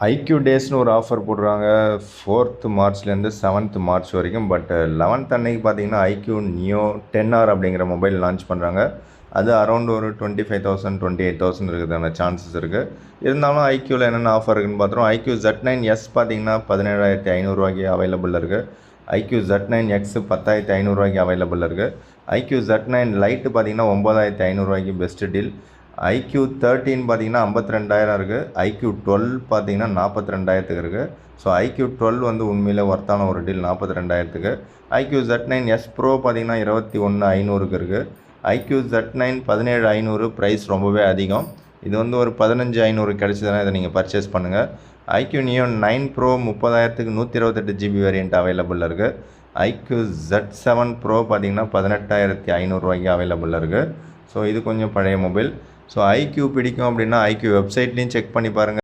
IQ டேஸ்னு ஒரு offer போடுறாங்க 4th மார்ச்லேருந்து 7th March வரைக்கும். பட் 11th அன்னைக்கு பார்த்தீங்கன்னா ஐக்யூ நியோ 10R அப்படிங்கிற மொபைல் லான்ச் பண்ணுறாங்க. அது அரௌண்ட் ஒரு 25,000 28,000 இருக்கிறதான சான்சஸ் இருக்குது. இருந்தாலும் ஐக்யூவில் என்னென்ன ஆஃபர் இருக்குதுன்னு பார்த்துருவோம். ஐக்யூ Z9S பார்த்தீங்கன்னா 17,500 அவைலபிள் இருக்குது. ஐக்யூ Z9X 10,500 அவைலபிள் இருக்குது. ஐக்யூ Z9 லைட்டு பார்த்தீங்கன்னா 9,500 பெஸ்ட்டு டீல். ஐக்யூ 13 பார்த்தீங்கன்னா 52,000 இருக்குது. ஐக்யூ 12 பார்த்தீங்கன்னா 42,000 இருக்குது. ஸோ ஐக்யூ 12 வந்து உண்மையில் ஒர்த்தான ஒரு டீல் 42,000. ஐக்யூ Z9S ப்ரோ பார்த்தீங்கன்னா 21,500 இருக்குது. ஐக்யூ Z9 17,500 ப்ரைஸ் ரொம்பவே அதிகம். இது வந்து ஒரு 15,500 கிடச்சிதுன்னா இதை நீங்கள் பர்ச்சேஸ் பண்ணுங்கள். IQOO neo 9 pro 30,000 128 GB variant available இருக்குது. ஐக்யூ Z7 ப்ரோ பார்த்தீங்கன்னா 18,500 அவைலபிள் இருக்குது. ஸோ இது கொஞ்சம் பழைய மொபைல். ஸோ ஐக்யூ பிடிக்கும் அப்படின்னா ஐக்யூ வெப்சைட்லேயும் செக் பண்ணி பாருங்கள்.